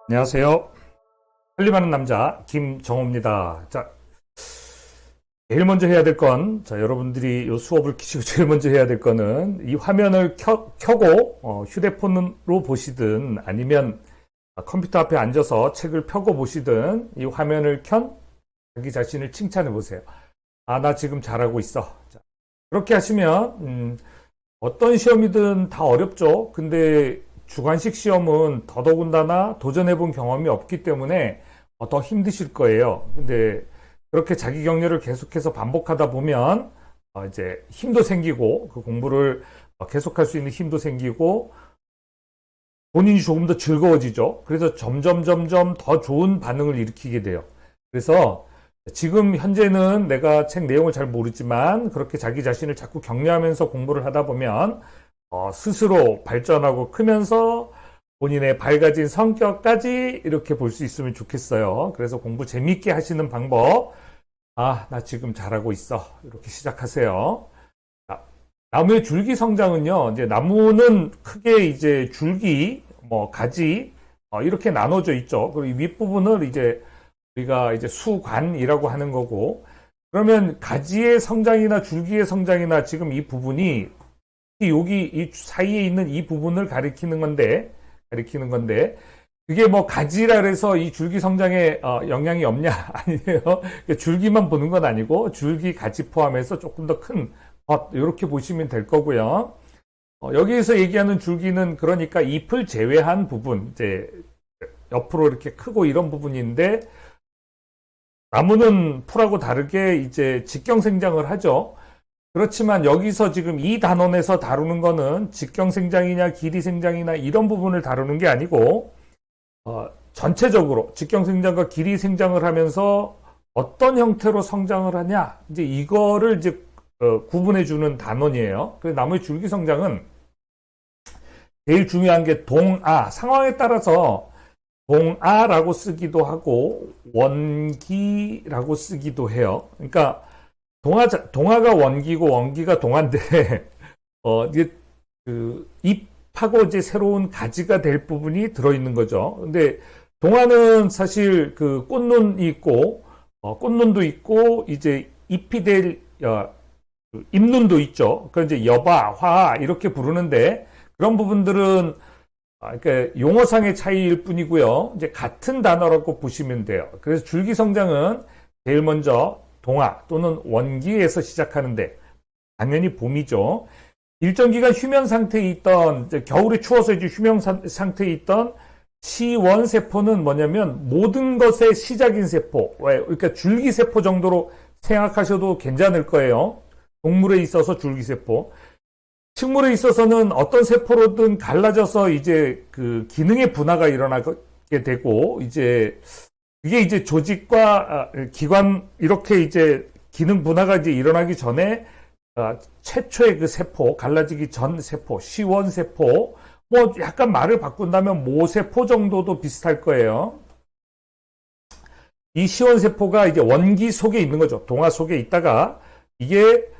안녕하세요. 살림하는 남자 김정호입니다. 자, 제일 먼저 해야 될 건, 여러분들이 이 수업을 키시고 제일 먼저 해야 될 거는 이 화면을 켜고 휴대폰으로 보시든 아니면 컴퓨터 앞에 앉아서 책을 펴고 보시든 이 화면을 켠 자기 자신을 칭찬해 보세요. 아, 나 지금 잘하고 있어. 자, 그렇게 하시면 어떤 시험이든 다 어렵죠. 근데 주관식 시험은 더더군다나 도전해본 경험이 없기 때문에 더 힘드실 거예요. 근데 그렇게 자기 격려를 계속해서 반복하다 보면 이제 힘도 생기고 그 공부를 계속할 수 있는 힘도 생기고 본인이 조금 더 즐거워지죠. 그래서 점점 더 좋은 반응을 일으키게 돼요. 그래서 지금 현재는 내가 책 내용을 잘 모르지만 그렇게 자기 자신을 자꾸 격려하면서 공부를 하다 보면 스스로 발전하고 크면서 본인의 밝아진 성격까지 이렇게 볼 수 있으면 좋겠어요. 그래서 공부 재미있게 하시는 방법, 아, 나 지금 잘하고 있어. 이렇게 시작하세요. 자, 나무의 줄기 성장은요, 이제 나무는 크게 이제 줄기, 가지, 이렇게 나눠져 있죠. 그리고 이 윗부분을 이제 우리가 이제 수관이라고 하는 거고, 그러면 가지의 성장이나 줄기의 성장이나 지금 이 부분이 여기 이 사이에 있는 이 부분을 가리키는 건데, 그게 가지라 그래서 이 줄기 성장에 영향이 없냐? 아니에요. 줄기만 보는 건 아니고 줄기 가지 포함해서 조금 더 큰 것 이렇게 보시면 될 거고요. 여기에서 얘기하는 줄기는 그러니까 잎을 제외한 부분, 이제 옆으로 이렇게 크고 이런 부분인데 나무는 풀하고 다르게 이제 직경생장을 하죠. 그렇지만 여기서 지금 이 단원에서 다루는 거는 직경생장이냐 길이생장이나 이런 부분을 다루는 게 아니고 전체적으로 직경생장과 길이생장을 하면서 어떤 형태로 성장을 하냐 이제 이거를 이제 구분해 주는 단원이에요. 그래서 나무의 줄기성장은 제일 중요한 게 동아, 상황에 따라서 동아라고 쓰기도 하고 원기라고 쓰기도 해요. 그러니까 동아가 원기고 원기가 동아인데 이게 잎하고 이제 새로운 가지가 될 부분이 들어있는 거죠. 근데 동아는 사실 그 꽃눈이 있고 꽃눈도 있고 이제 잎이 될 잎눈도 있죠. 그 이제 여바, 화 이렇게 부르는데 그런 부분들은 그러니까 용어상의 차이일 뿐이고요. 이제 같은 단어라고 보시면 돼요. 그래서 줄기성장은 제일 먼저 동화 또는 원기에서 시작하는데 당연히 봄이죠. 일정 기간 휴면 상태에 있던 겨울에 추워서 이제 휴면 상태에 있던 시원세포는 뭐냐면 모든 것의 시작인 세포, 그러니까 줄기세포 정도로 생각하셔도 괜찮을 거예요. 동물에 있어서 줄기세포. 식물에 있어서는 어떤 세포로든 갈라져서 이제 그 기능의 분화가 일어나게 되고 이제 이게 이제 조직과 기관 이렇게 이제 기능 분화가 이제 일어나기 전에 최초의 그 세포 갈라지기 전 세포 시원세포 약간 말을 바꾼다면 모세포 정도도 비슷할 거예요. 이 시원세포가 이제 원기 속에 있는 거죠. 동화 속에 있다가 이게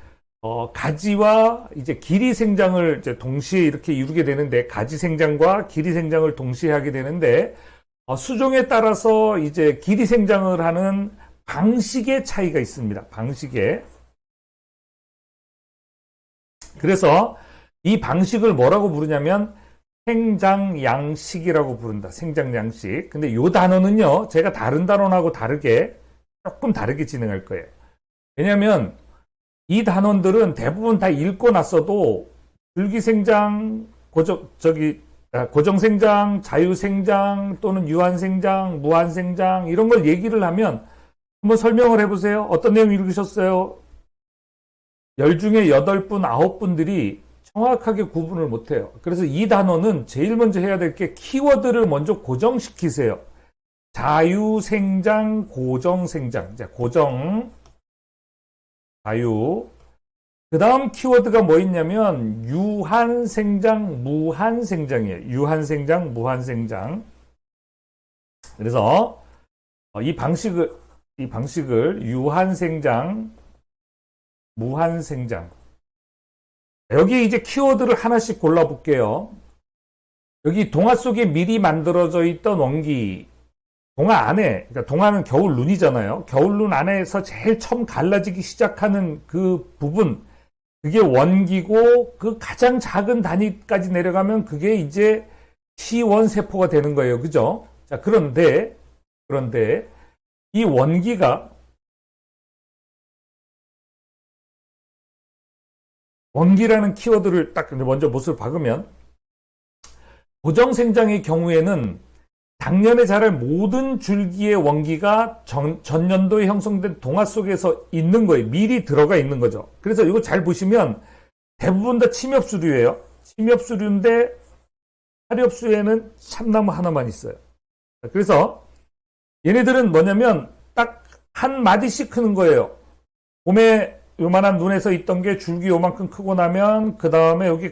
가지와 이제 길이 생장을 이제 동시에 이렇게 이루게 되는데 가지 생장과 길이 생장을 동시에 하게 되는데 수종에 따라서 이제 길이 생장을 하는 방식의 차이가 있습니다. 방식에. 그래서 이 방식을 뭐라고 부르냐면 생장양식이라고 부른다. 생장양식. 근데 이 단어는요, 제가 다른 단원하고 다르게 조금 다르게 진행할 거예요. 왜냐하면 이 단원들은 대부분 다 읽고 났어도 줄기생장, 고정생장, 자유생장 또는 유한생장, 무한생장 이런 걸 얘기를 하면 한번 설명을 해보세요. 어떤 내용 읽으셨어요? 10 중에 8분, 9분들이 정확하게 구분을 못해요. 그래서 이 단어는 제일 먼저 해야 될 게 키워드를 먼저 고정시키세요. 자유생장, 고정생장. 자, 고정, 자유. 그 다음 키워드가 뭐 있냐면 유한생장, 무한생장이에요. 유한생장, 무한생장. 그래서 이 방식을 유한생장, 무한생장. 여기 이제 키워드를 하나씩 골라볼게요. 여기 동화 속에 미리 만들어져 있던 원기, 동화 안에, 그러니까 동화는 겨울눈이잖아요. 겨울눈 안에서 제일 처음 갈라지기 시작하는 그 부분, 그게 원기고 그 가장 작은 단위까지 내려가면 그게 이제 시원세포가 되는 거예요. 그죠? 자, 그런데 이 원기라는 키워드를 딱 먼저 못을 박으면 고정생장의 경우에는 작년에 자랄 모든 줄기의 원기가 전년도에 형성된 동화 속에서 있는 거예요. 미리 들어가 있는 거죠. 그래서 이거 잘 보시면 대부분 다 침엽수류예요. 침엽수류인데 화렵수에는 참나무 하나만 있어요. 그래서 얘네들은 뭐냐면 딱 한 마디씩 크는 거예요. 봄에 요만한 눈에서 있던 게 줄기 요만큼 크고 나면 그 다음에 여기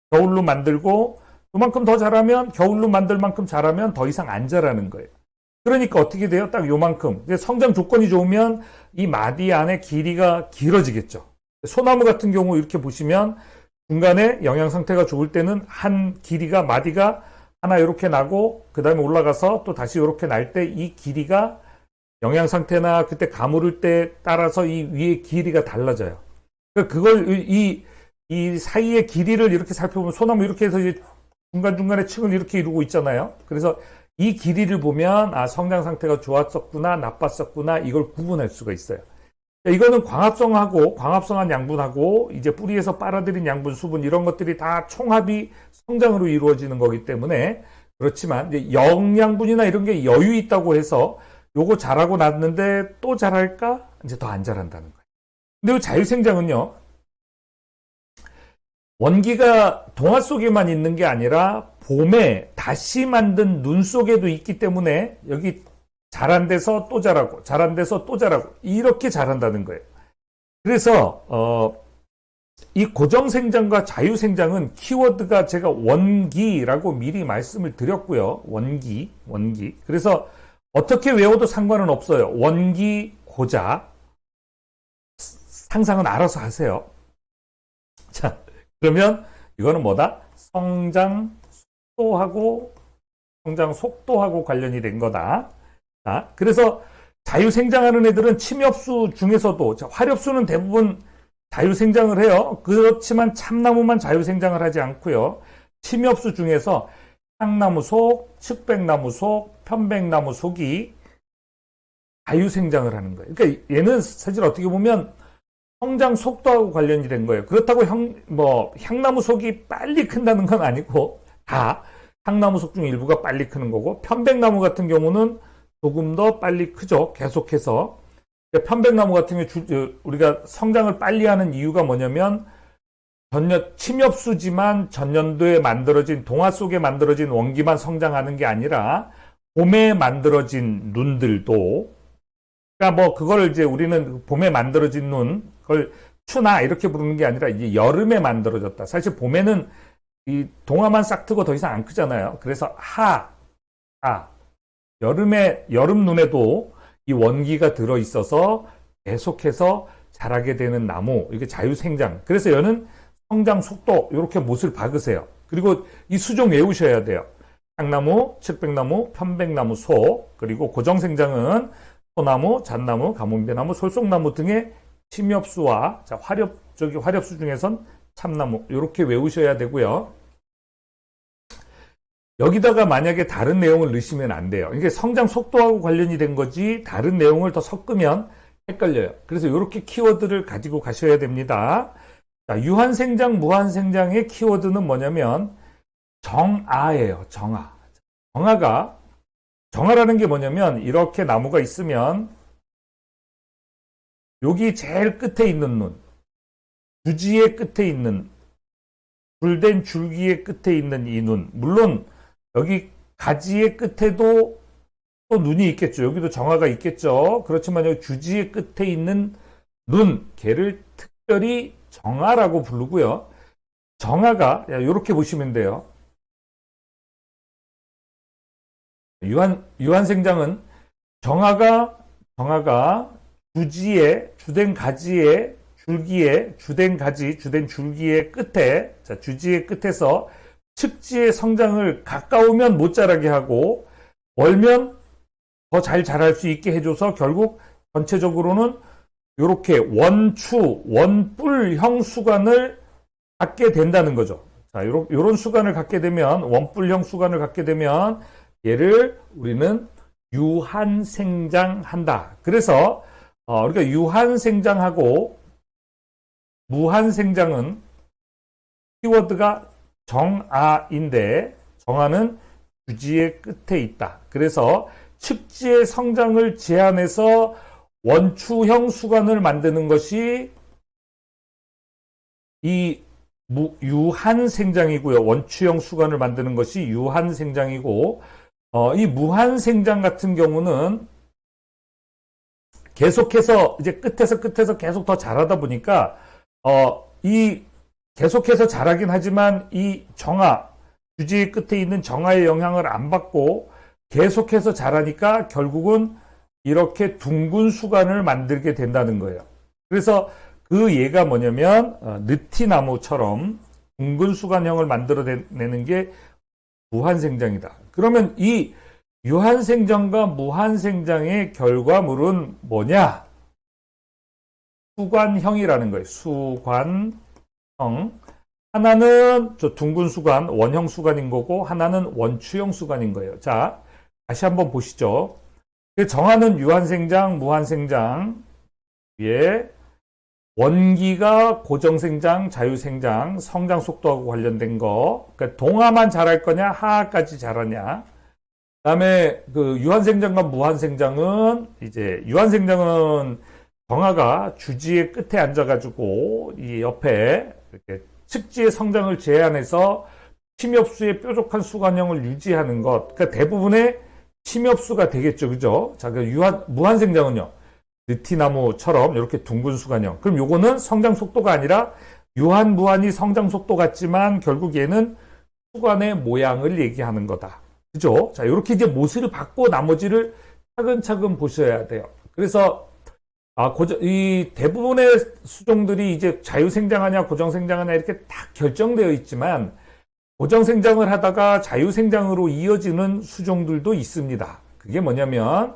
겨울로 만들고 요만큼 더 자라면 겨울로 만들 만큼 자라면 더 이상 안 자라는 거예요. 그러니까 어떻게 돼요? 딱 요만큼. 성장 조건이 좋으면 이 마디 안에 길이가 길어지겠죠. 소나무 같은 경우 이렇게 보시면 중간에 영양 상태가 좋을 때는 한 길이가 마디가 하나 이렇게 나고 그 다음에 올라가서 또 다시 이렇게 날 때 이 길이가 영양 상태나 그때 가물을 때 따라서 이 위의 길이가 달라져요. 그걸 이 사이의 길이를 이렇게 살펴보면 소나무 이렇게 해서 이제 중간중간에 층을 이렇게 이루고 있잖아요. 그래서 이 길이를 보면 성장 상태가 좋았었구나 나빴었구나 이걸 구분할 수가 있어요. 이거는 광합성한 양분하고 이제 뿌리에서 빨아들인 양분, 수분 이런 것들이 다 총합이 성장으로 이루어지는 거기 때문에 그렇지만 이제 영양분이나 이런 게 여유 있다고 해서 요거 자라고 났는데 또 자랄까? 이제 더 안 자란다는 거예요. 근데 이 자유생장은요. 원기가 동화 속에만 있는 게 아니라 봄에 다시 만든 눈 속에도 있기 때문에 여기 자란 데서 또 자라고 자란 데서 또 자라고 이렇게 자란다는 거예요. 그래서 이 고정생장과 자유생장은 키워드가 제가 원기라고 미리 말씀을 드렸고요. 원기. 그래서 어떻게 외워도 상관은 없어요. 원기, 고자. 상상은 알아서 하세요. 자, 그러면 이거는 뭐다? 성장 속도하고 관련이 된 거다. 자, 그래서 자유생장하는 애들은 침엽수 중에서도 화렵수는 대부분 자유생장을 해요. 그렇지만 참나무만 자유생장을 하지 않고요. 침엽수 중에서 향나무 속, 측백나무 속, 편백나무 속이 자유생장을 하는 거예요. 그러니까 얘는 사실 어떻게 보면 성장 속도하고 관련이 된 거예요. 그렇다고 향나무 속이 빨리 큰다는 건 아니고 다 향나무 속 중 일부가 빨리 크는 거고 편백나무 같은 경우는 조금 더 빨리 크죠. 계속해서. 편백나무 같은 경우 우리가 성장을 빨리 하는 이유가 뭐냐면 침엽수지만 전년도에 만들어진 동화 속에 만들어진 원기만 성장하는 게 아니라 봄에 만들어진 눈들도 그러니까 그걸 이제 우리는 봄에 만들어진 눈 그걸 추나 이렇게 부르는 게 아니라 이제 여름에 만들어졌다. 사실 봄에는 이 동화만 싹 트고 더 이상 안 크잖아요. 그래서 여름 눈에도 이 원기가 들어 있어서 계속해서 자라게 되는 나무 이게 자유생장. 그래서 얘는 성장 속도 이렇게 못을 박으세요. 그리고 이 수종 외우셔야 돼요. 향나무, 측백나무, 편백나무, 속 그리고 고정생장은 소나무, 잣나무, 가뭄배나무, 솔송나무 등의 침엽수와 화렵수 중에선 참나무 이렇게 외우셔야 되고요. 여기다가 만약에 다른 내용을 넣으시면 안 돼요. 이게 성장 속도하고 관련이 된 거지 다른 내용을 더 섞으면 헷갈려요. 그래서 이렇게 키워드를 가지고 가셔야 됩니다. 자, 유한생장, 무한생장의 키워드는 뭐냐면 정아예요. 정아라는 게 뭐냐면 이렇게 나무가 있으면 여기 제일 끝에 있는 눈, 주지의 끝에 있는 불된 줄기의 끝에 있는 이 눈, 물론 여기 가지의 끝에도 또 눈이 있겠죠. 여기도 정아가 있겠죠. 그렇지만 여기 주지의 끝에 있는 눈, 걔를 특별히 정아라고 부르고요. 정아가 이렇게 보시면 돼요. 유한생장은 정아가 주지의 주된 가지의 줄기의 주된 가지, 주된 줄기의 끝에 주지의 끝에서 측지의 성장을 가까우면 못 자라게 하고 멀면 더 잘 자랄 수 있게 해줘서 결국 전체적으로는 이렇게 원추, 원뿔형 수관을 갖게 된다는 거죠. 자, 요런 수관을 갖게 되면, 원뿔형 수관을 갖게 되면 얘를 우리는 유한생장한다. 그래서 우리가 유한생장하고 무한생장은 키워드가 정아인데 정아는 주지의 끝에 있다. 그래서 측지의 성장을 제한해서 원추형 수관을 만드는 것이 이 유한생장이고요. 원추형 수관을 만드는 것이 유한생장이고, 이 무한생장 같은 경우는 계속해서 이제 끝에서 계속 더 자라다 보니까 이 계속해서 자라긴 하지만 이 정아, 주지의 끝에 있는 정아의 영향을 안 받고 계속해서 자라니까 결국은 이렇게 둥근 수관을 만들게 된다는 거예요. 그래서 그 예가 뭐냐면 느티나무처럼 둥근 수관형을 만들어내는 게 무한생장이다. 그러면 이 유한생장과 무한생장의 결과물은 뭐냐? 수관형이라는 거예요. 수관형. 하나는 저 둥근 수관, 원형 수관인 거고 하나는 원추형 수관인 거예요. 자, 다시 한번 보시죠. 정하는 유한생장, 무한생장 위에 원기가 고정생장, 자유생장, 성장 속도하고 관련된 거. 그러니까 동하만 자랄 거냐, 하하까지 자라냐. 그다음에 그 유한생장과 무한생장은 이제 유한생장은 정하가 주지의 끝에 앉아가지고 이 옆에 이렇게 측지의 성장을 제한해서 침엽수의 뾰족한 수관형을 유지하는 것. 그러니까 대부분의 침엽수가 되겠죠, 그죠? 자, 그 무한생장은요. 느티나무처럼 이렇게 둥근 수관형. 그럼 요거는 성장 속도가 아니라 유한, 무한이 성장 속도 같지만 결국 얘는 수관의 모양을 얘기하는 거다. 그죠? 자, 이렇게 이제 모습을 받고 나머지를 차근차근 보셔야 돼요. 그래서, 이 대부분의 수종들이 이제 자유생장하냐, 고정생장하냐 이렇게 딱 결정되어 있지만, 고정생장을 하다가 자유생장으로 이어지는 수종들도 있습니다. 그게 뭐냐면,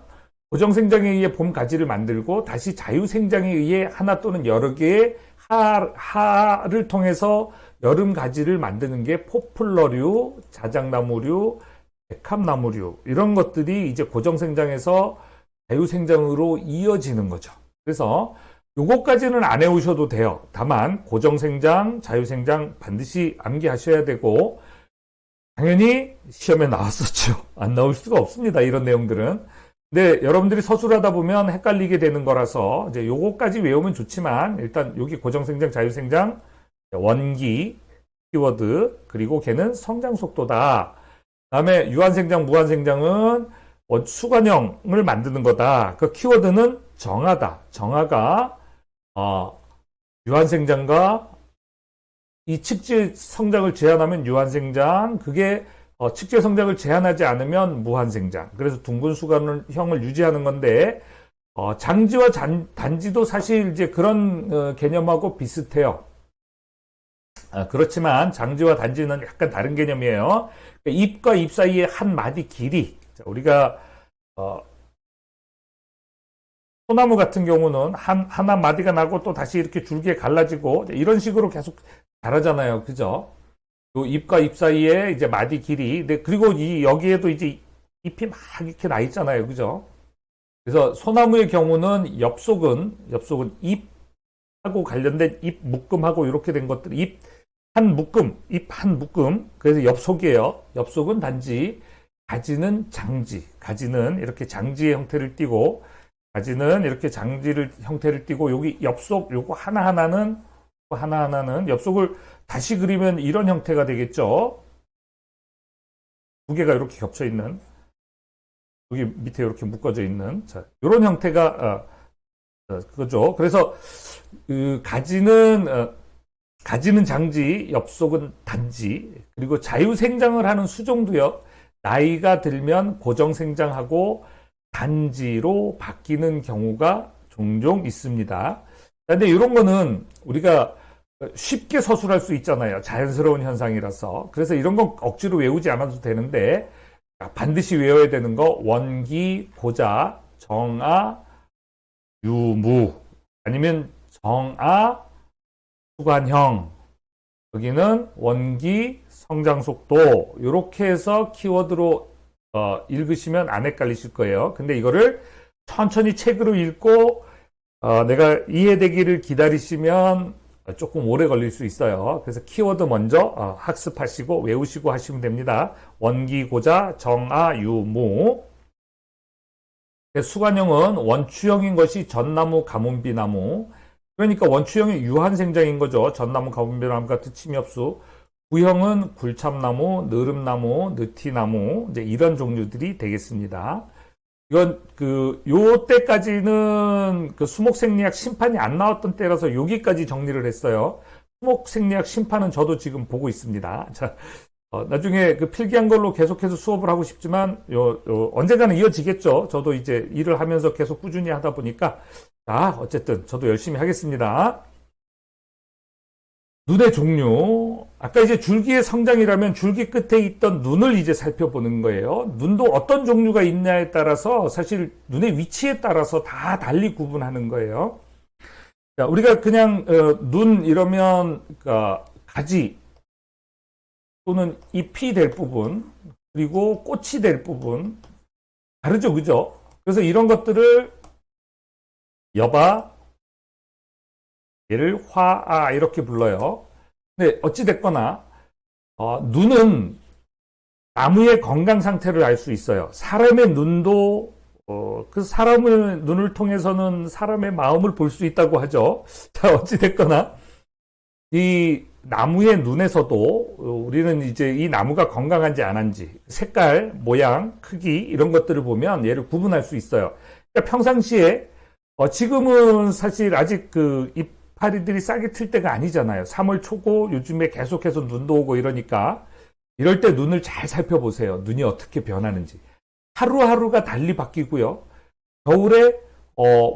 고정생장에 의해 봄 가지를 만들고 다시 자유생장에 의해 하나 또는 여러 개의 하를 통해서 여름 가지를 만드는 게 포플러류, 자작나무류, 백합나무류 이런 것들이 이제 고정생장에서 자유생장으로 이어지는 거죠. 그래서 요거까지는 안 해오셔도 돼요. 다만 고정생장, 자유생장 반드시 암기하셔야 되고 당연히 시험에 나왔었죠. 안 나올 수가 없습니다. 이런 내용들은. 근데 여러분들이 서술하다 보면 헷갈리게 되는 거라서 이제 요거까지 외우면 좋지만 일단 여기 고정생장, 자유생장, 원기, 키워드 그리고 걔는 성장 속도다. 그다음에 유한생장, 무한생장은 수관형을 만드는 거다. 그 키워드는 정하다. 정하가 유한생장과 이 측지 성장을 제한하면 유한생장, 그게 측지 성장을 제한하지 않으면 무한생장. 그래서 둥근 수관형을 유지하는 건데 장지와 단지도 사실 이제 그런 개념하고 비슷해요. 그렇지만 장지와 단지는 약간 다른 개념이에요. 잎과 잎 사이의 한 마디 길이. 우리가 소나무 같은 경우는 하나 마디가 나고 또 다시 이렇게 줄기에 갈라지고 이런 식으로 계속 자라잖아요. 그죠? 요 잎과 잎 사이에 이제 마디 길이. 그리고 여기에도 이제 잎이 막 이렇게 나 있잖아요. 그죠? 그래서 소나무의 경우는 엽속은 잎하고 관련된 잎 묶음하고 이렇게 된 것들, 잎 한 묶음. 그래서 엽속이에요. 엽속은 단지, 가지는 장지. 가지는 이렇게 장지의 형태를 띠고, 가지는 이렇게 장지를 형태를 띠고, 여기 엽속, 요거 하나하나는 엽속을 다시 그리면 이런 형태가 되겠죠. 두 개가 이렇게 겹쳐 있는, 여기 밑에 이렇게 묶어져 있는, 자, 요런 형태가, 그거죠. 그래서, 가지는 장지, 엽속은 단지, 그리고 자유생장을 하는 수종도요, 나이가 들면 고정생장하고 단지로 바뀌는 경우가 종종 있습니다. 근데 이런 거는 우리가 쉽게 서술할 수 있잖아요. 자연스러운 현상이라서. 그래서 이런 건 억지로 외우지 않아도 되는데 반드시 외워야 되는 거 원기, 고자, 정아, 유무 아니면 정아, 수관형 여기는 원기, 성장속도 이렇게 해서 키워드로 읽으시면 안 헷갈리실 거예요. 근데 이거를 천천히 책으로 읽고 내가 이해되기를 기다리시면 조금 오래 걸릴 수 있어요. 그래서 키워드 먼저 학습하시고 외우시고 하시면 됩니다. 원기, 고자, 정아, 유무. 수관형은 원추형인 것이 전나무, 가뭄비나무. 그러니까 원추형이 유한생장인 거죠. 전나무, 가뭄비나무 같은 침엽수. 구형은 굴참나무, 느릅나무, 느티나무 이제 이런 종류들이 되겠습니다. 이건 요 때까지는 수목생리학 심판이 안 나왔던 때라서 여기까지 정리를 했어요. 수목생리학 심판은 저도 지금 보고 있습니다. 자, 나중에 필기한 걸로 계속해서 수업을 하고 싶지만 언젠가는 이어지겠죠. 저도 이제 일을 하면서 계속 꾸준히 하다 보니까 자, 어쨌든 저도 열심히 하겠습니다. 눈의 종류. 아까 이제 줄기의 성장이라면 줄기 끝에 있던 눈을 이제 살펴보는 거예요. 눈도 어떤 종류가 있냐에 따라서 사실 눈의 위치에 따라서 다 달리 구분하는 거예요. 자, 우리가 그냥 눈 이러면 가지 또는 잎이 될 부분 그리고 꽃이 될 부분 다르죠, 그죠? 그래서 이런 것들을 여바, 얘를 화아 이렇게 불러요. 근데 어찌됐거나 눈은 나무의 건강 상태를 알 수 있어요. 사람의 눈도 그 사람의 눈을 통해서는 사람의 마음을 볼 수 있다고 하죠. 자, 어찌됐거나 이 나무의 눈에서도 우리는 이제 이 나무가 건강한지 안 한지 색깔, 모양, 크기 이런 것들을 보면 얘를 구분할 수 있어요. 그러니까 평상시에 지금은 사실 아직 이파리들이 싹이 틀 때가 아니잖아요. 3월 초고 요즘에 계속해서 눈도 오고 이러니까 이럴 때 눈을 잘 살펴보세요. 눈이 어떻게 변하는지. 하루하루가 달리 바뀌고요. 겨울에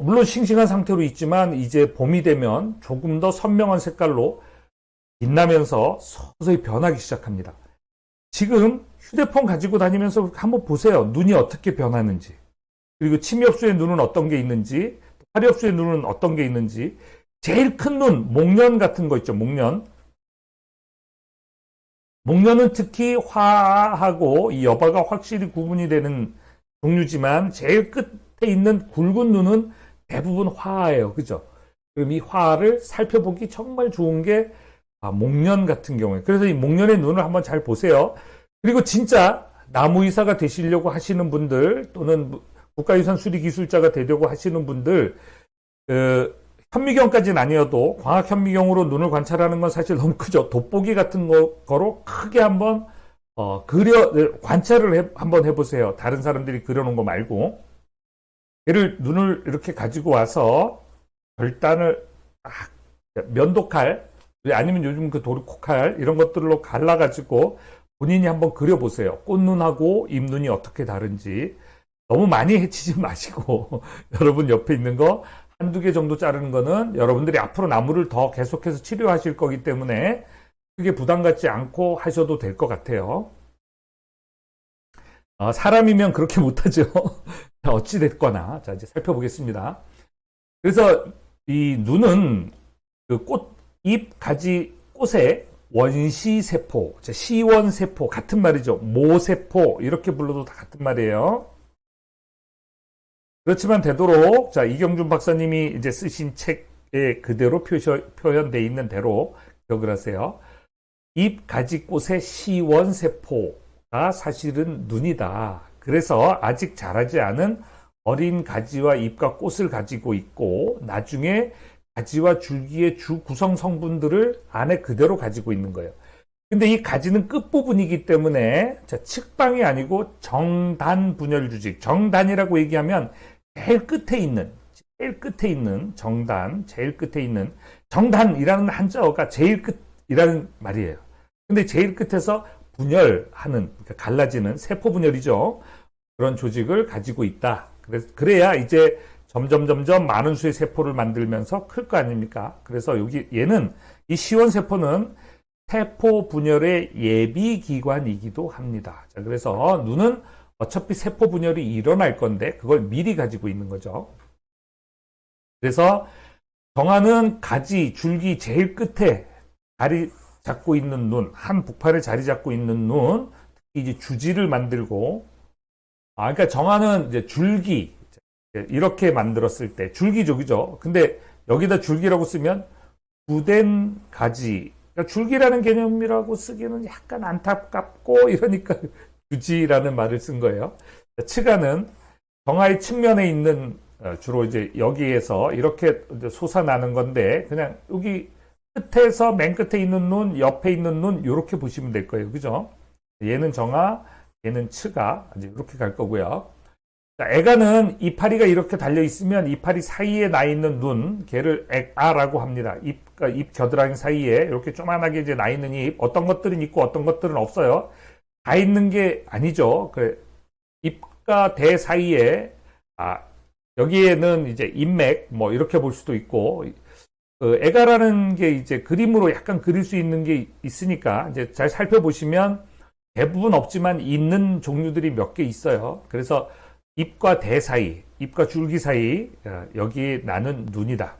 물론 싱싱한 상태로 있지만 이제 봄이 되면 조금 더 선명한 색깔로 빛나면서 서서히 변하기 시작합니다. 지금 휴대폰 가지고 다니면서 한번 보세요. 눈이 어떻게 변하는지. 그리고 침엽수의 눈은 어떤 게 있는지, 화렵수의 눈은 어떤 게 있는지. 제일 큰 눈, 목련 같은 거 있죠. 목련. 목련은 특히 화하고 이 여바가 확실히 구분이 되는 종류지만 제일 끝에 있는 굵은 눈은 대부분 화예요. 그죠? 그럼 이 화를 살펴보기 정말 좋은 게 목련 같은 경우에. 그래서 이 목련의 눈을 한번 잘 보세요. 그리고 진짜 나무의사가 되시려고 하시는 분들 또는 국가유산 수리기술자가 되려고 하시는 분들 현미경까지는 아니어도 광학 현미경으로 눈을 관찰하는 건 사실 너무 크죠. 돋보기 같은 거로 크게 한번 관찰을 한번 해보세요. 다른 사람들이 그려놓은 거 말고. 얘를 눈을 이렇게 가지고 와서 별단을 면도칼 아니면 요즘 도르코칼 이런 것들로 갈라가지고 본인이 한번 그려보세요. 꽃눈하고 잎눈이 어떻게 다른지. 너무 많이 해치지 마시고 여러분 옆에 있는 거 한두 개 정도 자르는 거는 여러분들이 앞으로 나무를 더 계속해서 치료하실 거기 때문에 크게 부담 갖지 않고 하셔도 될 것 같아요. 사람이면 그렇게 못하죠. 어찌됐거나. 자, 이제 살펴보겠습니다. 그래서 이 눈은 잎, 가지, 꽃의 원시세포, 시원세포, 같은 말이죠. 모세포, 이렇게 불러도 다 같은 말이에요. 그렇지만 되도록, 이경준 박사님이 이제 쓰신 책에 그대로 표현되어 있는 대로 기억을 하세요. 잎, 가지, 꽃의 시원세포가 사실은 눈이다. 그래서 아직 자라지 않은 어린 가지와 잎과 꽃을 가지고 있고, 나중에 가지와 줄기의 주 구성 성분들을 안에 그대로 가지고 있는 거예요. 근데 이 가지는 끝부분이기 때문에 측방이 아니고 정단 분열 주직. 정단이라고 얘기하면 제일 끝에 있는 정단, 제일 끝에 있는 정단이라는 한자어가 제일 끝이라는 말이에요. 근데 제일 끝에서 분열하는, 그러니까 갈라지는 세포 분열이죠. 그런 조직을 가지고 있다. 그래야 이제 점점 많은 수의 세포를 만들면서 클 거 아닙니까? 그래서 얘는 이 시원세포는 세포 분열의 예비 기관이기도 합니다. 자, 그래서 눈은 어차피 세포 분열이 일어날 건데 그걸 미리 가지고 있는 거죠. 그래서 정화는 가지, 줄기 제일 끝에 자리 잡고 있는 눈, 한 북판에 자리 잡고 있는 눈, 특히 이제 주지를 만들고, 그러니까 정화는 이제 줄기, 이렇게 만들었을 때, 줄기죠, 그죠? 근데 여기다 줄기라고 쓰면 부된 가지, 그러니까 줄기라는 개념이라고 쓰기는 약간 안타깝고, 이러니까 주지라는 말을 쓴 거예요. 츠가는 정화의 측면에 있는 주로 이제 여기에서 이렇게 솟아나는 건데 그냥 여기 끝에서 맨 끝에 있는 눈, 옆에 있는 눈 이렇게 보시면 될 거예요. 그죠? 얘는 정화, 얘는 츠가 이렇게 갈 거고요. 자, 애가는 이파리가 이렇게 달려 있으면 이파리 사이에 나 있는 눈, 걔를 액아라고 합니다. 입 겨드랑이 사이에 이렇게 조그만하게 이제 나 있는 입, 어떤 것들은 있고 어떤 것들은 없어요. 다 있는 게 아니죠. 입과 대 사이에 여기에는 이제 인맥 뭐 이렇게 볼 수도 있고 애가라는 게 이제 그림으로 약간 그릴 수 있는 게 있으니까 이제 잘 살펴보시면 대부분 없지만 있는 종류들이 몇 개 있어요. 그래서 입과 대 사이, 입과 줄기 사이 여기에 나는 눈이다.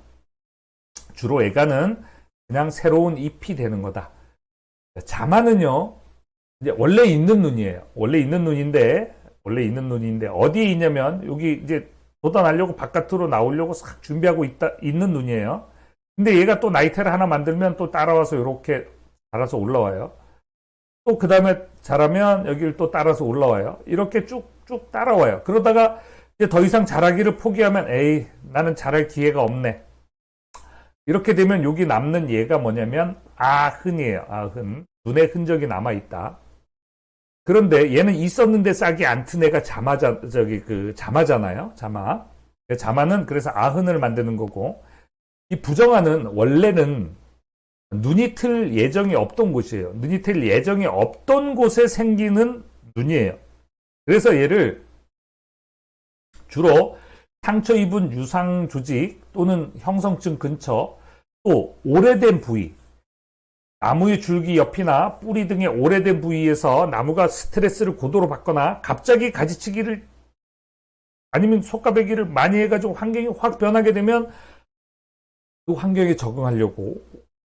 주로 애가는 그냥 새로운 잎이 되는 거다. 자마는요 이제 원래 있는 눈이에요. 원래 있는 눈인데 어디에 있냐면 여기 이제 돋아나려고 바깥으로 나오려고 싹 준비하고 있는 눈이에요. 근데 얘가 또 나이테를 하나 만들면 또 따라와서 이렇게 자라서 올라와요. 또 그 다음에 자라면 여기를 또 따라서 올라와요. 이렇게 쭉쭉 따라와요. 그러다가 이제 더 이상 자라기를 포기하면 에이 나는 자랄 기회가 없네. 이렇게 되면 여기 남는 얘가 뭐냐면 아흔이에요. 아흔. 눈의 흔적이 남아있다. 그런데 얘는 있었는데 싹이 안 튼 애가 자마잖아요. 자마. 자마는 그래서 아흔을 만드는 거고, 이 부정화는 원래는 눈이 틀 예정이 없던 곳이에요. 눈이 틀 예정이 없던 곳에 생기는 눈이에요. 그래서 얘를 주로 상처 입은 유상 조직 또는 형성층 근처, 또 오래된 부위, 나무의 줄기 옆이나 뿌리 등의 오래된 부위에서 나무가 스트레스를 고도로 받거나 갑자기 가지치기를 아니면 속가배기를 많이 해가지고 환경이 확 변하게 되면 그 환경에 적응하려고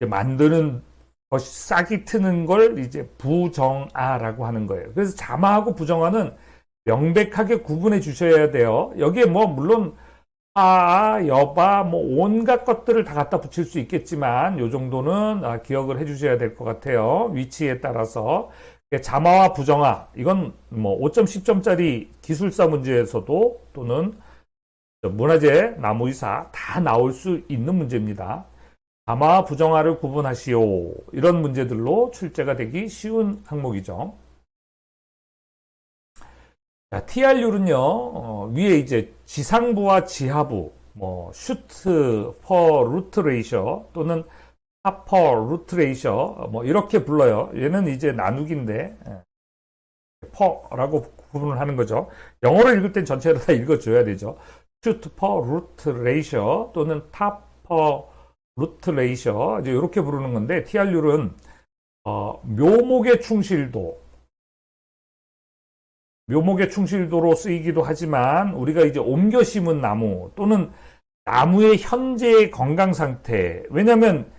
만드는 것이 싹이 트는 걸 이제 부정화라고 하는 거예요. 그래서 자마하고 부정화는 명백하게 구분해 주셔야 돼요. 여기에 뭐 물론 여바 뭐 온갖 것들을 다 갖다 붙일 수 있겠지만 요 정도는 기억을 해 주셔야 될 것 같아요. 위치에 따라서 자마와 부정화 이건 뭐 5점 10점짜리 기술사 문제에서도 또는 문화재 나무의사 다 나올 수 있는 문제입니다. 자마와 부정화를 구분하시오. 이런 문제들로 출제가 되기 쉬운 항목이죠. 자, TR율은요, 위에 이제 지상부와 지하부, 뭐, 슈트, 퍼, 루트 레이셔, 또는 하퍼, 루트 레이셔, 뭐, 이렇게 불러요. 얘는 이제 나누기인데, 퍼라고 구분을 하는 거죠. 영어로 읽을 땐 전체를 다 읽어줘야 되죠. 슈트, 퍼, 루트 레이셔, 또는 타퍼, 루트 레이셔, 이제 이렇게 부르는 건데, TR율은, 묘목의 충실도로 쓰이기도 하지만 우리가 이제 옮겨 심은 나무 또는 나무의 현재의 건강 상태 왜냐하면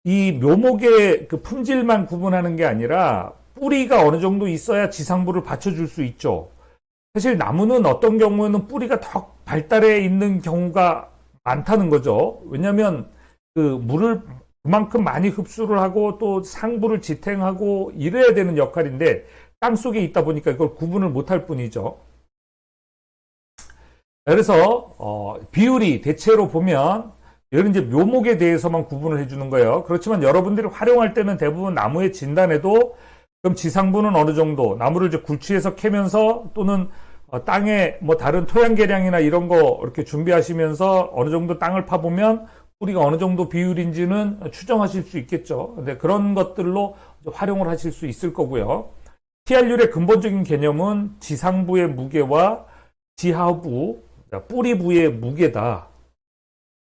이 묘목의 그 품질만 구분하는 게 아니라 뿌리가 어느 정도 있어야 지상부를 받쳐줄 수 있죠. 사실 나무는 어떤 경우에는 뿌리가 더 발달해 있는 경우가 많다는 거죠. 왜냐하면 그 물을 그만큼 많이 흡수를 하고 또 상부를 지탱하고 이래야 되는 역할인데 땅 속에 있다 보니까 이걸 구분을 못할 뿐이죠. 그래서 비율이 대체로 보면 이런 이제 묘목에 대해서만 구분을 해주는 거예요. 그렇지만 여러분들이 활용할 때는 대부분 나무의 진단에도 그럼 지상부는 어느 정도 나무를 이제 굴치해서 캐면서 또는 땅에 뭐 다른 토양 계량이나 이런 거 이렇게 준비하시면서 어느 정도 땅을 파보면 뿌리가 어느 정도 비율인지는 추정하실 수 있겠죠. 근데 그런 것들로 활용을 하실 수 있을 거고요. TR율의 근본적인 개념은 지상부의 무게와 지하부, 뿌리부의 무게다.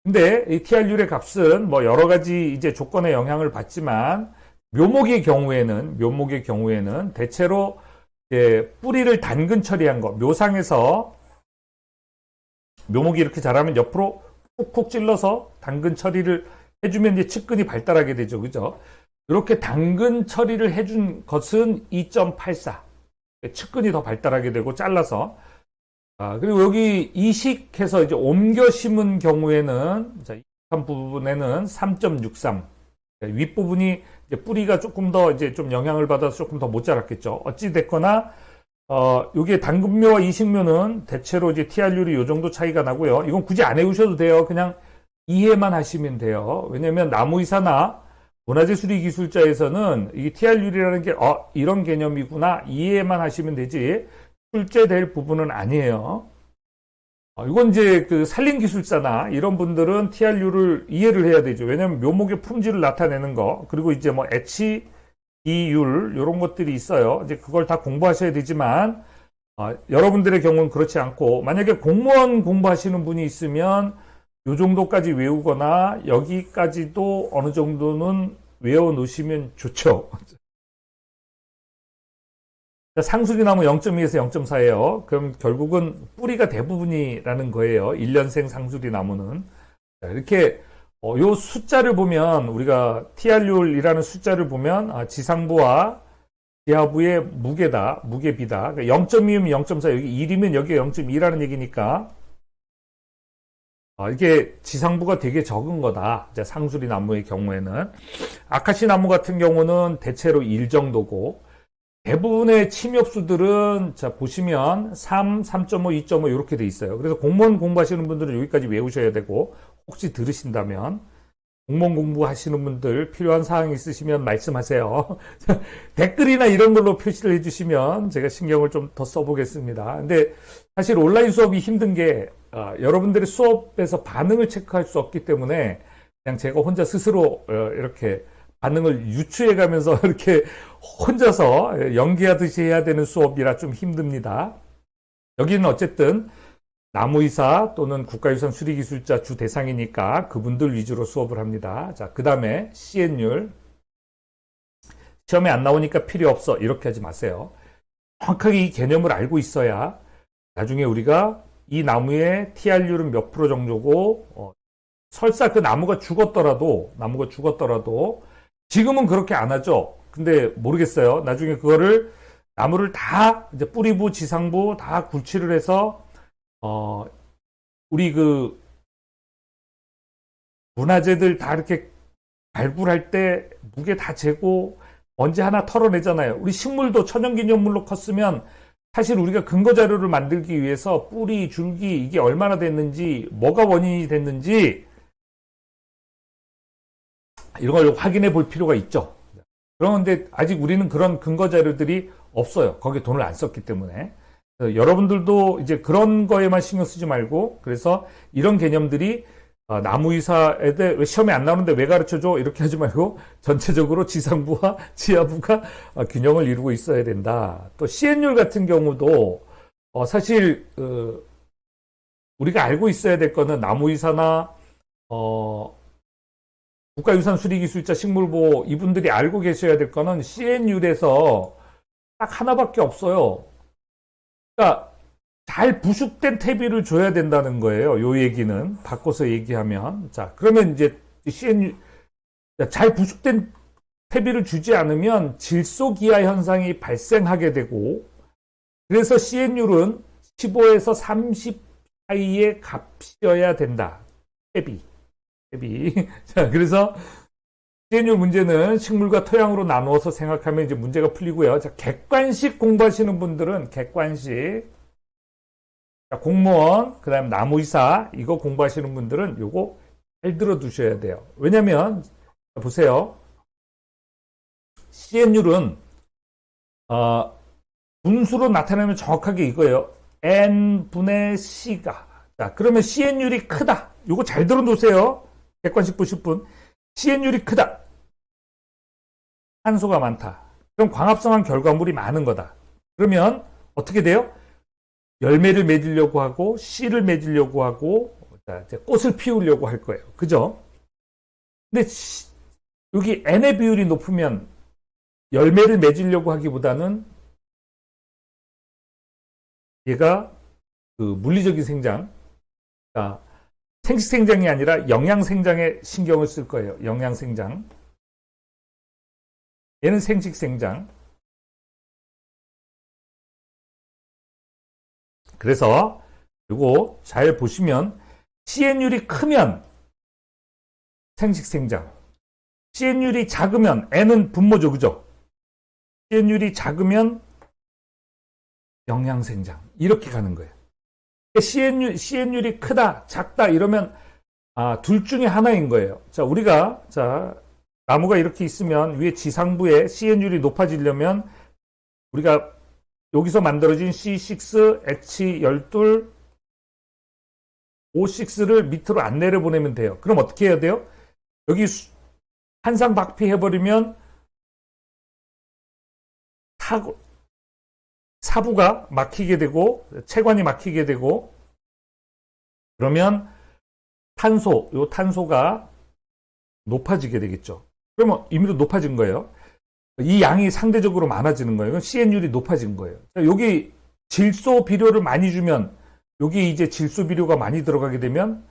근데 이 TR율의 값은 뭐 여러 가지 이제 조건의 영향을 받지만 묘목의 경우에는 대체로 이제 뿌리를 당근 처리한 거, 묘상에서 묘목이 이렇게 자라면 옆으로 쿡쿡 찔러서 당근 처리를 해주면 이제 측근이 발달하게 되죠. 그죠? 이렇게 당근 처리를 해준 것은 2.84. 측근이 더 발달하게 되고 잘라서. 그리고 여기 이식해서 이제 옮겨 심은 경우에는, 자, 이식한 부분에는 3.63. 윗부분이 이제 뿌리가 조금 더 이제 좀 영향을 받아서 조금 더 못 자랐겠죠. 어찌됐거나, 요게 당근묘와 이식묘는 대체로 이제 TR율이 요 정도 차이가 나고요. 이건 굳이 안 외우셔도 돼요. 그냥 이해만 하시면 돼요. 왜냐면 나무이사나 문화재 수리 기술자에서는 이 TR율이라는 게, 이런 개념이구나. 이해만 하시면 되지. 출제될 부분은 아니에요. 이건 이제 그 산림기술자나 이런 분들은 TR율을 이해를 해야 되죠. 왜냐면 묘목의 품질을 나타내는 거, 그리고 이제 뭐 HE율, 이런 것들이 있어요. 이제 그걸 다 공부하셔야 되지만, 여러분들의 경우는 그렇지 않고, 만약에 공무원 공부하시는 분이 있으면, 요 정도까지 외우거나, 여기까지도 어느 정도는 외워 놓으시면 좋죠. 상수리나무 0.2에서 0.4예요. 그럼 결국은 뿌리가 대부분이라는 거예요. 1년생 상수리나무는. 이렇게 요 숫자를 보면 우리가 TR율이라는 숫자를 보면 지상부와 지하부의 무게다. 무게비다. 0.2면 0.4, 여기 1이면 여기가 0.2라는 얘기니까 이게 지상부가 되게 적은 거다. 상수리나무의 경우에는. 아카시나무 같은 경우는 대체로 1 정도고, 대부분의 침엽수들은 자 보시면 3, 3.5, 2.5 이렇게 돼 있어요. 그래서 공무원 공부하시는 분들은 여기까지 외우셔야 되고, 혹시 들으신다면 공무원 공부하시는 분들 필요한 사항이 있으시면 말씀하세요. 댓글이나 이런 걸로 표시를 해주시면 제가 신경을 좀 더 써보겠습니다. 근데 사실 온라인 수업이 힘든 게 여러분들의 수업에서 반응을 체크할 수 없기 때문에 그냥 제가 혼자 스스로 이렇게 반응을 유추해가면서 이렇게 혼자서 연기하듯이 해야 되는 수업이라 좀 힘듭니다. 여기는 어쨌든 나무이사 또는 국가유산 수리기술자 주 대상이니까 그분들 위주로 수업을 합니다. 자, 그 다음에 CN율. 시험에 안 나오니까 필요 없어. 이렇게 하지 마세요. 정확하게 이 개념을 알고 있어야 나중에 우리가 이 나무의 TR율은 몇 프로 정도고, 설사 그 나무가 죽었더라도 지금은 그렇게 안 하죠. 근데 모르겠어요. 나중에 그거를 나무를 다 이제 뿌리부, 지상부 다 굴치를 해서 우리 그 문화재들 다 이렇게 발굴할 때 무게 다 재고 먼지 하나 털어내잖아요. 우리 식물도 천연기념물로 컸으면 사실 우리가 근거 자료를 만들기 위해서 뿌리, 줄기 이게 얼마나 됐는지, 뭐가 원인이 됐는지 이런 걸 확인해 볼 필요가 있죠. 그런데 아직 우리는 그런 근거 자료들이 없어요. 거기에 돈을 안 썼기 때문에. 여러분들도 이제 그런 거에만 신경 쓰지 말고, 그래서 이런 개념들이 나무이사에 대해 왜 시험에 안 나오는데 왜 가르쳐줘? 이렇게 하지 말고 전체적으로 지상부와 지하부가 균형을 이루고 있어야 된다. 또 CN율 같은 경우도 사실 우리가 알고 있어야 될 거는 나무이사나 국가유산수리기술자 식물보호 이분들이 알고 계셔야 될 거는 CN율에서 딱 하나밖에 없어요. 그러니까 잘 부숙된 퇴비를 줘야 된다는 거예요. 요 얘기는 바꿔서 얘기하면, 자 그러면 이제 CN율 잘 부숙된 퇴비를 주지 않으면 질소기화 현상이 발생하게 되고, 그래서 CN율은 15에서 30 사이의 값이어야 된다. 퇴비. 자, 그래서 CN율 문제는 식물과 토양으로 나누어서 생각하면 이제 문제가 풀리고요. 자, 객관식 공부하시는 분들은 객관식. 자, 공무원, 그 다음 나무이사, 이거 공부하시는 분들은 요거 잘 들어두셔야 돼요. 왜냐면, 보세요. CN율은, 분수로 나타내면 정확하게 이거예요. N분의 C가. 자, 그러면 CN율이 크다. 요거 잘 들어두세요. 객관식 보실 분. CN율이 크다. 산소가 많다. 그럼 광합성한 결과물이 많은 거다. 그러면 어떻게 돼요? 열매를 맺으려고 하고 씨를 맺으려고 하고 이제 꽃을 피우려고 할 거예요. 그죠? 근데 여기 N의 비율이 높으면 열매를 맺으려고 하기보다는 얘가 그 물리적인 생장, 그러니까 생식 생장이 아니라 영양 생장에 신경을 쓸 거예요. 영양 생장. 얘는 생식 생장. 그래서 이거 잘 보시면 CN율이 크면 생식 생장, CN율이 작으면 N은 분모죠, 그죠? CN율이 작으면 영양 생장 이렇게 가는 거예요. CN율이 크다, 작다 이러면 둘 중에 하나인 거예요. 자, 우리가 나무가 이렇게 있으면 위에 지상부에 CN율이 높아지려면 우리가 여기서 만들어진 C6, H12, O6를 밑으로 안 내려보내면 돼요. 그럼 어떻게 해야 돼요? 여기 한상박피해버리면 사부가 막히게 되고 체관이 막히게 되고 그러면 탄소가 높아지게 되겠죠. 그러면 임의로 높아진 거예요. 이 양이 상대적으로 많아지는 거예요. CN율이 높아진 거예요. 여기 질소 비료를 많이 주면 여기 이제 질소 비료가 많이 들어가게 되면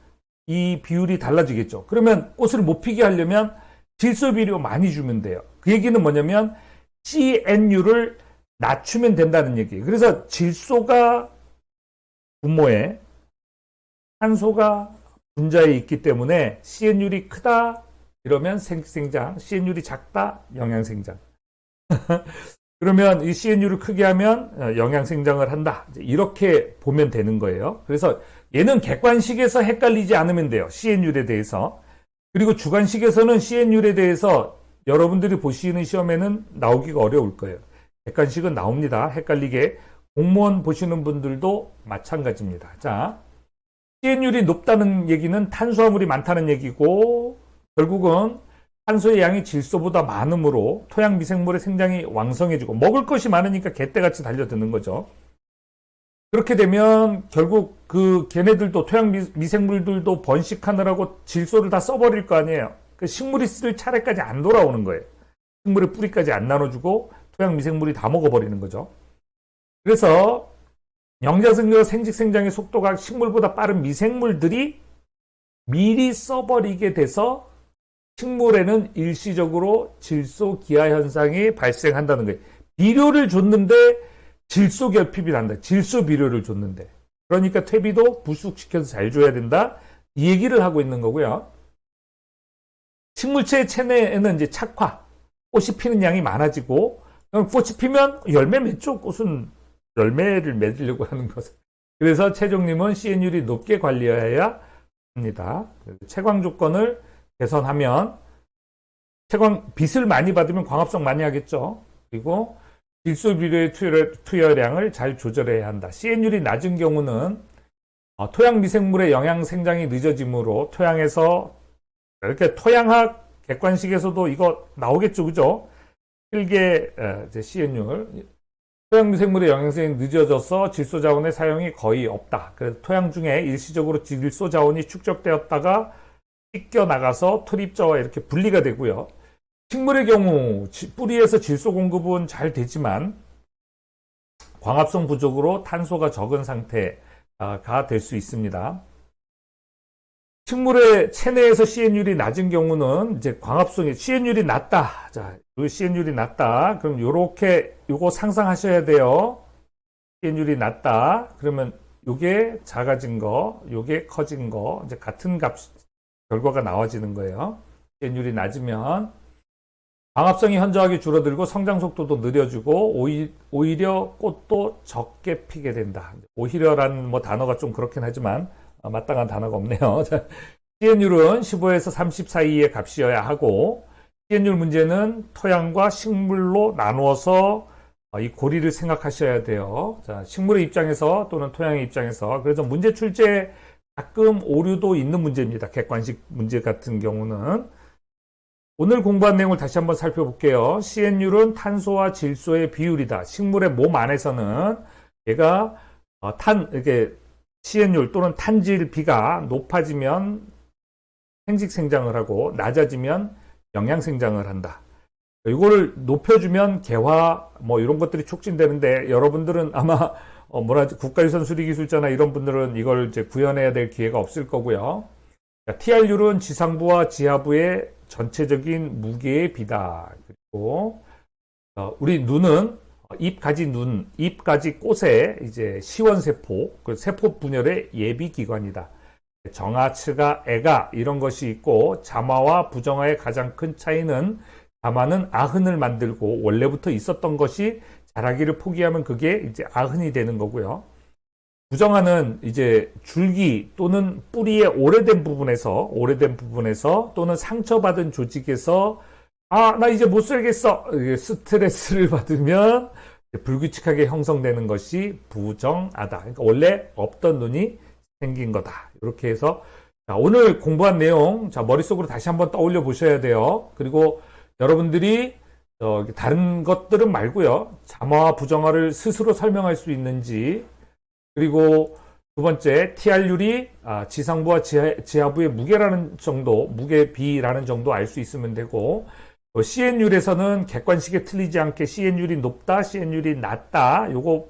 이 비율이 달라지겠죠. 그러면 꽃을 못 피게 하려면 질소 비료 많이 주면 돼요. 그 얘기는 뭐냐면 CN율을 낮추면 된다는 얘기예요. 그래서 질소가 분모에 탄소가 분자에 있기 때문에 CN율이 크다 이러면 생장, CN율이 작다 영양생장. 그러면 이 CN율을 크게 하면 영양생장을 한다. 이렇게 보면 되는 거예요. 그래서 얘는 객관식에서 헷갈리지 않으면 돼요. CN율에 대해서. 그리고 주관식에서는 CN율에 대해서 여러분들이 보시는 시험에는 나오기가 어려울 거예요. 객관식은 나옵니다. 헷갈리게. 공무원 보시는 분들도 마찬가지입니다. 자, CN율이 높다는 얘기는 탄수화물이 많다는 얘기고 결국은 탄소의 양이 질소보다 많으므로 토양 미생물의 생장이 왕성해지고 먹을 것이 많으니까 개떼같이 달려드는 거죠. 그렇게 되면 결국 그 걔네들도 토양 미생물들도 번식하느라고 질소를 다 써버릴 거 아니에요. 그 식물이 쓸 차례까지 안 돌아오는 거예요. 식물의 뿌리까지 안 나눠주고 토양 미생물이 다 먹어버리는 거죠. 그래서 영자생과 생식생장의 속도가 식물보다 빠른 미생물들이 미리 써버리게 돼서 식물에는 일시적으로 질소 기하 현상이 발생한다는 거예요. 비료를 줬는데 질소 결핍이 난다. 질소 비료를 줬는데. 그러니까 퇴비도 부숙시켜서 잘 줘야 된다. 이 얘기를 하고 있는 거고요. 식물체의 체내에는 이제 착화, 꽃이 피는 양이 많아지고 꽃이 피면 열매 맺죠. 꽃은 열매를 맺으려고 하는 것은. 그래서 최종님은 CN율이 높게 관리해야 합니다. 채광 조건을 개선하면 빛을 많이 받으면 광합성 많이 하겠죠. 그리고 질소 비료의 투여량을 잘 조절해야 한다. CN율이 낮은 경우는 토양 미생물의 영양 생장이 늦어지므로 토양에서 이렇게 토양학 객관식에서도 이거 나오겠죠, 그죠? 필계 CN율 토양 미생물의 영양생이 늦어져서 질소 자원의 사용이 거의 없다. 그래서 토양 중에 일시적으로 질소 자원이 축적되었다가 씻겨 나가서 토립자와 이렇게 분리가 되고요. 식물의 경우 뿌리에서 질소 공급은 잘 되지만 광합성 부족으로 탄소가 적은 상태가 될 수 있습니다. 식물의 체내에서 CN율이 낮은 경우는 이제 광합성이 CN율이 낮다. 자, CN율이 낮다. 그럼 요거 상상하셔야 돼요. CN율이 낮다. 그러면 요게 작아진 거, 요게 커진 거, 이제 같은 결과가 나와지는 거예요. CN율이 낮으면 광합성이 현저하게 줄어들고 성장 속도도 느려지고 오히려 꽃도 적게 피게 된다. 오히려라는 단어가 좀 그렇긴 하지만 마땅한 단어가 없네요. CN율은 15에서 30 사이의 값이어야 하고 CN율 문제는 토양과 식물로 나누어서 이 고리를 생각하셔야 돼요. 자, 식물의 입장에서 또는 토양의 입장에서 그래서 문제 출제에 가끔 오류도 있는 문제입니다. 객관식 문제 같은 경우는 오늘 공부한 내용을 다시 한번 살펴볼게요. CN율은 탄소와 질소의 비율이다. 식물의 몸 안에서는 얘가 이렇게 CN율 또는 탄질 비가 높아지면 생식 생장을 하고 낮아지면 영양 생장을 한다. 이거를 높여주면 개화 뭐 이런 것들이 촉진되는데 여러분들은 아마 국가유산 수리기술자나 이런 분들은 이걸 이제 구현해야 될 기회가 없을 거고요. TR율은 지상부와 지하부의 전체적인 무게의 비다. 그리고 우리 눈은 입가지 눈, 입가지 꽃의 이제 시원세포, 그 세포 분열의 예비 기관이다. 정화, 츠가, 애가 이런 것이 있고 자마와 부정화의 가장 큰 차이는 자마는 아흔을 만들고 원래부터 있었던 것이 자라기를 포기하면 그게 이제 아흔이 되는 거고요. 부정화는 이제 줄기 또는 뿌리의 오래된 부분에서 또는 상처받은 조직에서 나 이제 못 살겠어. 스트레스를 받으면 불규칙하게 형성되는 것이 부정하다. 그러니까 원래 없던 눈이 생긴 거다. 이렇게 해서 오늘 공부한 내용 머릿속으로 다시 한번 떠올려 보셔야 돼요. 그리고 여러분들이 다른 것들은 말고요. 자마와 부정화를 스스로 설명할 수 있는지, 그리고 두 번째 TR율이 지상부와 지하부의 무게라는 정도, 무게비라는 정도 알 수 있으면 되고, CN율에서는 객관식에 틀리지 않게 CN율이 높다, CN율이 낮다, 요거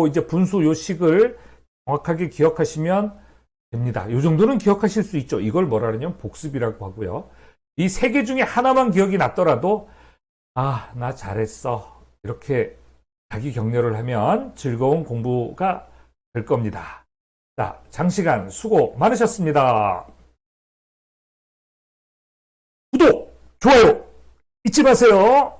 이제 분수 요식을 정확하게 기억하시면 됩니다. 요 정도는 기억하실 수 있죠. 이걸 뭐라 그러냐면 복습이라고 하고요. 이 세 개 중에 하나만 기억이 났더라도 나 잘했어. 이렇게 자기 격려를 하면 즐거운 공부가 될 겁니다. 자, 장시간 수고 많으셨습니다. 구독, 좋아요 잊지 마세요.